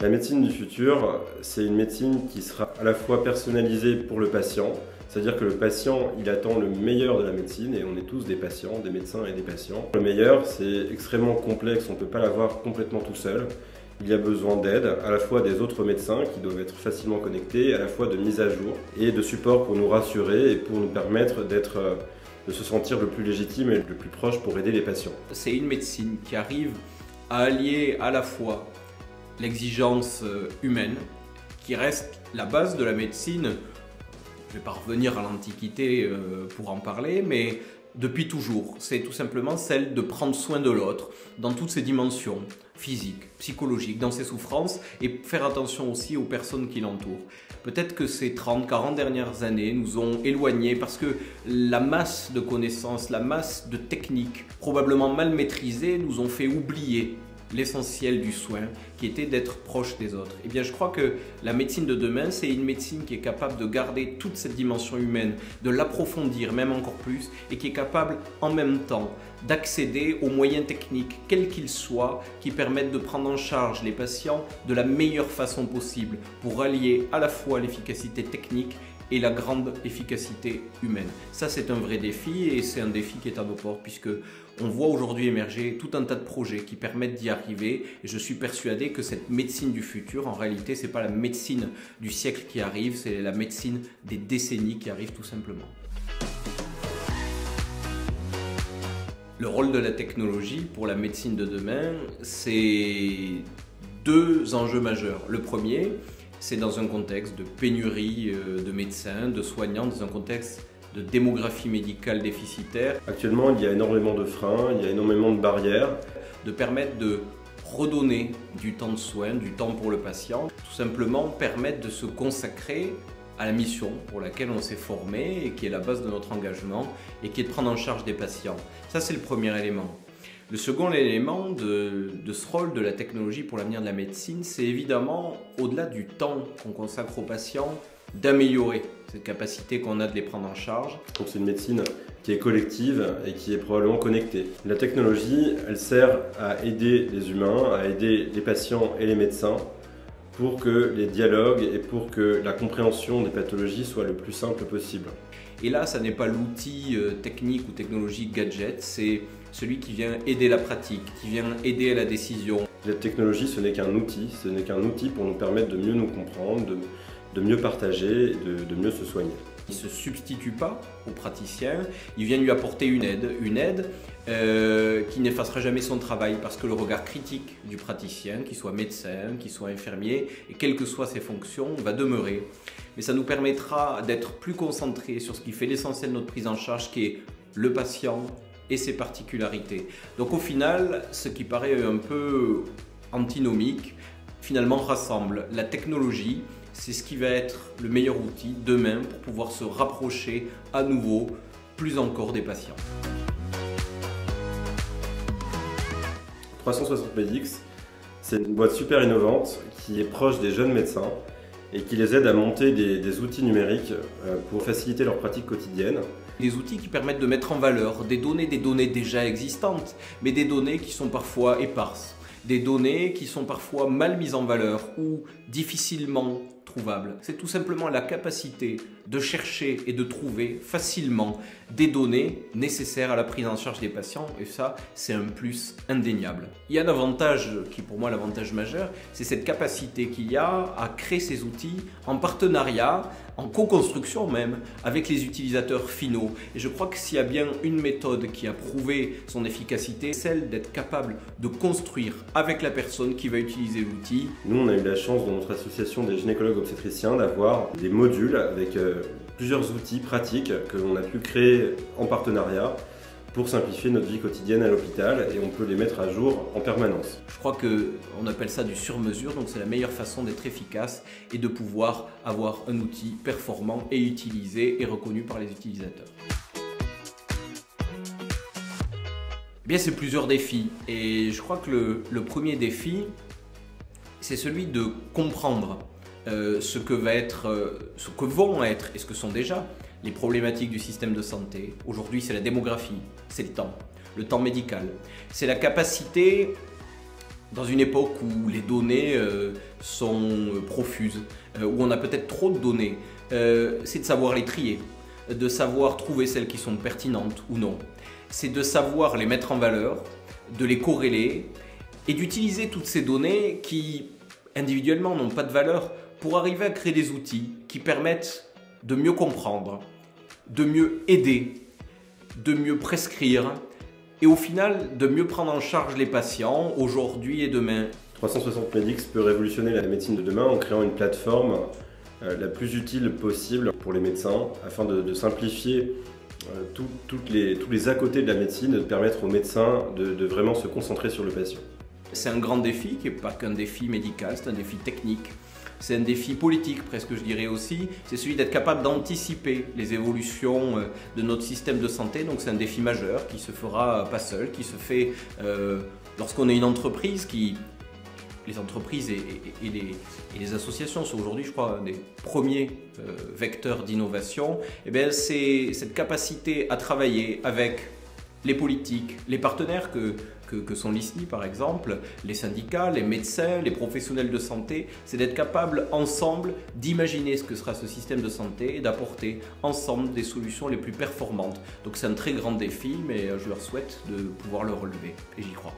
La médecine du futur, c'est une médecine qui sera à la fois personnalisée pour le patient, c'est-à-dire que le patient, il attend le meilleur de la médecine, et on est tous des patients, des médecins et des patients. Le meilleur, c'est extrêmement complexe, on ne peut pas l'avoir complètement tout seul. Il y a besoin d'aide, à la fois des autres médecins qui doivent être facilement connectés, à la fois de mise à jour et de support pour nous rassurer et pour nous permettre de se sentir le plus légitime et le plus proche pour aider les patients. C'est une médecine qui arrive à allier à la fois l'exigence humaine, qui reste la base de la médecine. Je ne vais pas revenir à l'Antiquité pour en parler, mais depuis toujours, c'est tout simplement celle de prendre soin de l'autre dans toutes ses dimensions, physiques, psychologiques, dans ses souffrances, et faire attention aussi aux personnes qui l'entourent. Peut-être que ces 30-40 dernières années nous ont éloignés parce que la masse de connaissances, la masse de techniques probablement mal maîtrisées nous ont fait oublier l'essentiel du soin, qui était d'être proche des autres. Eh bien, je crois que la médecine de demain, c'est une médecine qui est capable de garder toute cette dimension humaine, de l'approfondir même encore plus, et qui est capable en même temps d'accéder aux moyens techniques, quels qu'ils soient, qui permettent de prendre en charge les patients de la meilleure façon possible, pour allier à la fois l'efficacité technique et la grande efficacité humaine. Ça, c'est un vrai défi, et c'est un défi qui est à nos portes, puisque on voit aujourd'hui émerger tout un tas de projets qui permettent d'y arriver, et je suis persuadé que cette médecine du futur, en réalité, c'est pas la médecine du siècle qui arrive, c'est la médecine des décennies qui arrive tout simplement. Le rôle de la technologie pour la médecine de demain, c'est deux enjeux majeurs. Le premier, c'est dans un contexte de pénurie de médecins, de soignants, dans un contexte de démographie médicale déficitaire. Actuellement, il y a énormément de freins, il y a énormément de barrières. De permettre de redonner du temps de soins, du temps pour le patient, tout simplement permettre de se consacrer à la mission pour laquelle on s'est formé et qui est la base de notre engagement, et qui est de prendre en charge des patients. Ça, c'est le premier élément. Le second élément de ce rôle de la technologie pour l'avenir de la médecine, c'est évidemment, au-delà du temps qu'on consacre aux patients, d'améliorer cette capacité qu'on a de les prendre en charge. Donc c'est une médecine qui est collective et qui est probablement connectée. La technologie, elle sert à aider les humains, à aider les patients et les médecins pour que les dialogues et pour que la compréhension des pathologies soit le plus simple possible. Et là, ça n'est pas l'outil technique ou technologique gadget, c'est celui qui vient aider la pratique, qui vient aider à la décision. La technologie, ce n'est qu'un outil pour nous permettre de mieux nous comprendre, de mieux partager, de mieux se soigner. Il ne se substitue pas au praticien, il vient lui apporter une aide qui n'effacera jamais son travail, parce que le regard critique du praticien, qu'il soit médecin, qu'il soit infirmier, et quelles que soient ses fonctions, va demeurer. Mais ça nous permettra d'être plus concentrés sur ce qui fait l'essentiel de notre prise en charge, qui est le patient et ses particularités. Donc au final, ce qui paraît un peu antinomique, finalement rassemble. La technologie, c'est ce qui va être le meilleur outil demain pour pouvoir se rapprocher à nouveau, plus encore, des patients. 360medix, c'est une boîte super innovante qui est proche des jeunes médecins et qui les aide à monter des outils numériques pour faciliter leur pratique quotidienne. Des outils qui permettent de mettre en valeur des données déjà existantes, mais des données qui sont parfois éparses, des données qui sont parfois mal mises en valeur ou difficilement trouvables. C'est tout simplement la capacité de chercher et de trouver facilement des données nécessaires à la prise en charge des patients, et ça, c'est un plus indéniable. Il y a un avantage qui est pour moi l'avantage majeur, c'est cette capacité qu'il y a à créer ces outils en partenariat, en co-construction même, avec les utilisateurs finaux. Et je crois que s'il y a bien une méthode qui a prouvé son efficacité, celle d'être capable de construire avec la personne qui va utiliser l'outil. Nous, on a eu la chance dans notre association des gynécologues obstétriciens d'avoir des modules avec plusieurs outils pratiques que l'on a pu créer en partenariat pour simplifier notre vie quotidienne à l'hôpital, et on peut les mettre à jour en permanence. Je crois qu'on appelle ça du sur-mesure, donc c'est la meilleure façon d'être efficace et de pouvoir avoir un outil performant et utilisé et reconnu par les utilisateurs. Eh bien, c'est plusieurs défis, et je crois que le premier défi, c'est celui de comprendre ce que vont être et ce que sont déjà les problématiques du système de santé. Aujourd'hui, c'est la démographie, c'est le temps médical. C'est la capacité Dans une époque où les données sont profuses, où on a peut-être trop de données, c'est de savoir les trier, de savoir trouver celles qui sont pertinentes ou non. C'est de savoir les mettre en valeur, de les corréler et d'utiliser toutes ces données qui, individuellement, n'ont pas de valeur pour arriver à créer des outils qui permettent de mieux comprendre, de mieux aider, de mieux prescrire et au final de mieux prendre en charge les patients aujourd'hui et demain. 360 Medix peut révolutionner la médecine de demain en créant une plateforme la plus utile possible pour les médecins afin de simplifier tous les à côté de la médecine et de permettre aux médecins de vraiment se concentrer sur le patient. C'est un grand défi qui n'est pas qu'un défi médical, c'est un défi technique. C'est un défi politique presque, je dirais aussi. C'est celui d'être capable d'anticiper les évolutions de notre système de santé. Donc c'est un défi majeur qui se fera pas seul, qui se fait lorsqu'on est une entreprise qui... Les entreprises et les associations sont aujourd'hui, je crois, des premiers vecteurs d'innovation. Et bien, c'est cette capacité à travailler avec les politiques, les partenaires que sont l'ISNI par exemple, les syndicats, les médecins, les professionnels de santé, c'est d'être capable ensemble d'imaginer ce que sera ce système de santé et d'apporter ensemble des solutions les plus performantes. Donc c'est un très grand défi, mais je leur souhaite de pouvoir le relever et j'y crois.